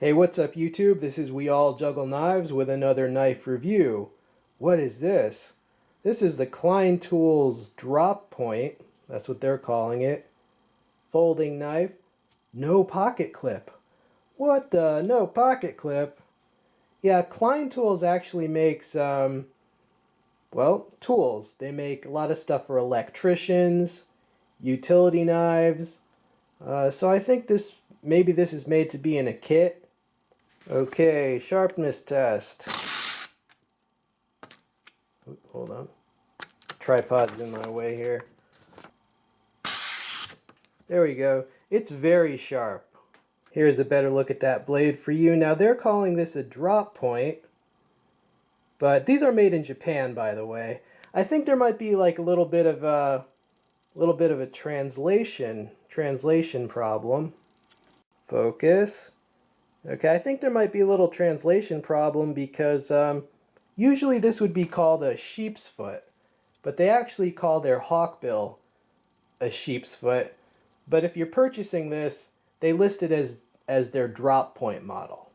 Hey, what's up YouTube? This is We All Juggle Knives with another knife review. What is this? This is the Klein Tools Drop Point. That's what they're calling it. Folding knife. No pocket clip. What the? No pocket clip? Yeah, Klein Tools actually makes, tools. They make a lot of stuff for electricians, utility knives. So I think maybe this is made to be in a kit. Okay, sharpness test. Hold on. Tripod's in my way here. There we go. It's very sharp. Here's a better look at that blade for you. Now they're calling this a drop point, but these are made in Japan, by the way. I think there might be like a little bit of a translation problem. Focus. Okay, I think there might be a little translation problem because usually this would be called a sheep's foot, but they actually call their hawkbill a sheep's foot. But if you're purchasing this, they list it as their drop point model.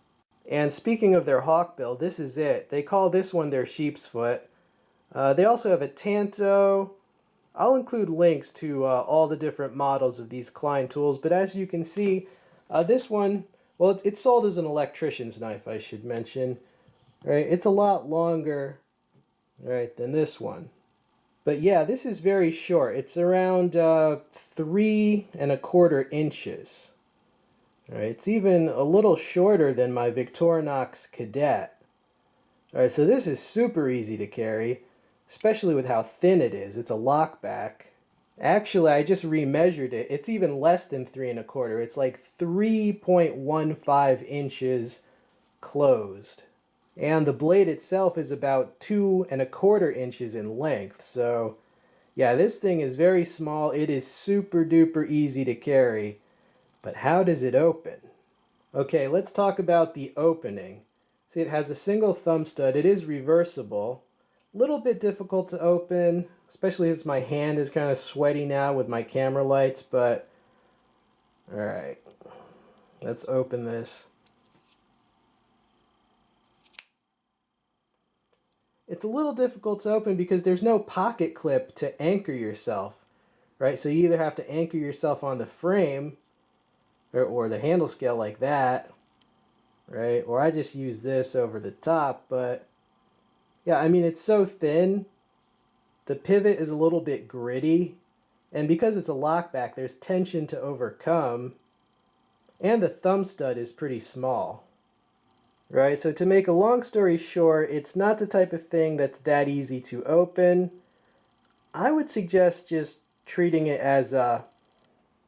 And speaking of their hawkbill, this is it. They call this one their sheep's foot. They also have a Tanto. I'll include links to all the different models of these Klein tools, but as you can see, this one, well, it's sold as an electrician's knife, I should mention. Right, it's a lot longer, right, than this one. But yeah, this is very short. It's around 3¼ inches. Right, it's even a little shorter than my Victorinox Cadet. All right, so this is super easy to carry, especially with how thin it is. It's a lockback. Actually, I just remeasured it. It's even less than 3¼ It's like 3.15 inches closed. And the blade itself is about 2¼ inches in length. So, yeah, this thing is very small. It is super duper easy to carry. But how does it open? Okay, let's talk about the opening. See, it has a single thumb stud. It is reversible. Little bit difficult to open, especially as my hand is kind of sweaty now with my camera lights, but alright, let's open this. It's a little difficult to open because there's no pocket clip to anchor yourself, right? So you either have to anchor yourself on the frame or the handle scale like that, right? Or I just use this over the top, but yeah, I mean, it's so thin. The pivot is a little bit gritty, and because it's a lockback, there's tension to overcome, and the thumb stud is pretty small. Right, so to make a long story short, it's not the type of thing that's that easy to open. I would suggest just treating it as a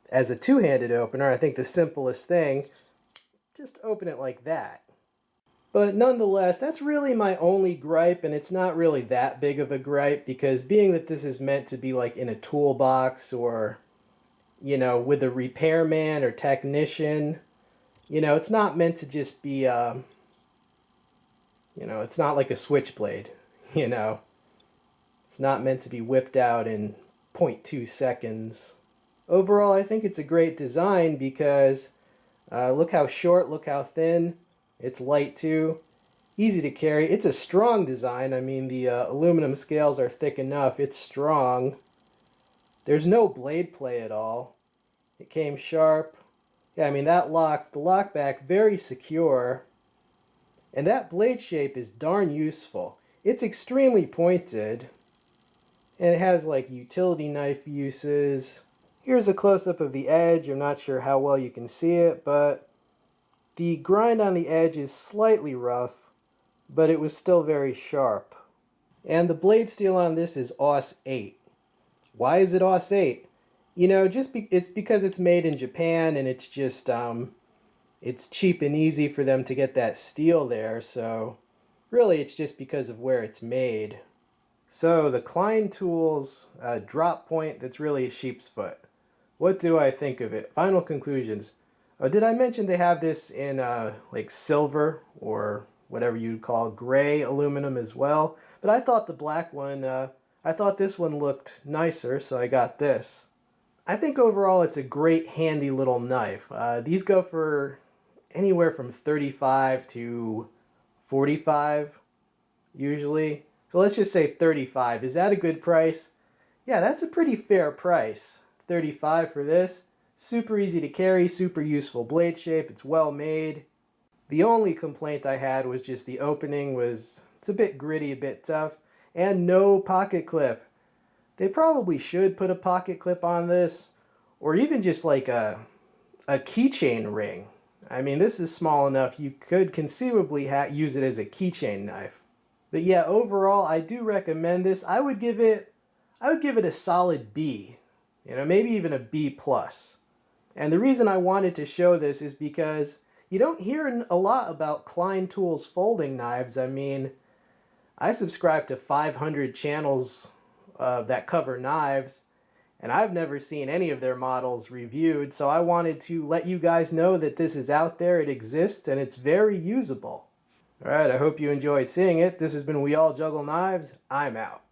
two-handed opener. I think the simplest thing, just open it like that. But nonetheless, that's really my only gripe, and it's not really that big of a gripe because being that this is meant to be like in a toolbox or, you know, with a repairman or technician, you know, it's not meant to just be, you know, it's not like a switchblade, you know. It's not meant to be whipped out in 0.2 seconds. Overall, I think it's a great design because look how short, look how thin. It's light too, easy to carry. It's a strong design. I mean, the aluminum scales are thick enough. It's strong. There's no blade play at all. It came sharp. Yeah, I mean, the lockback, very secure. And that blade shape is darn useful. It's extremely pointed. And it has like utility knife uses. Here's a close-up of the edge. I'm not sure how well you can see it, but the grind on the edge is slightly rough, but it was still very sharp. And the blade steel on this is AUS 8. Why is it AUS 8? You know, it's because it's made in Japan and it's just, it's cheap and easy for them to get that steel there, so really it's just because of where it's made. So the Klein Tools drop point, that's really a sheep's foot. What do I think of it? Final conclusions. Oh, did I mention they have this in like silver or whatever you'd call gray aluminum as well? But I thought the black one, I thought this one looked nicer, so I got this. I think overall it's a great handy little knife. These go for anywhere from 35 to 45 usually. So let's just say 35. Is that a good price? Yeah, that's a pretty fair price. 35 for this. Super easy to carry, super useful blade shape. It's well made. The only complaint I had was just the opening it's a bit gritty, a bit tough, and no pocket clip. They probably should put a pocket clip on this, or even just like a keychain ring. I mean, this is small enough you could conceivably use it as a keychain knife. But yeah, overall, I do recommend this. I would give it a solid B. Maybe even a B plus. And the reason I wanted to show this is because you don't hear a lot about Klein Tools folding knives. I mean, I subscribe to 500 channels that cover knives, and I've never seen any of their models reviewed, so I wanted to let you guys know that this is out there, it exists, and it's very usable. Alright, I hope you enjoyed seeing it. This has been We All Juggle Knives. I'm out.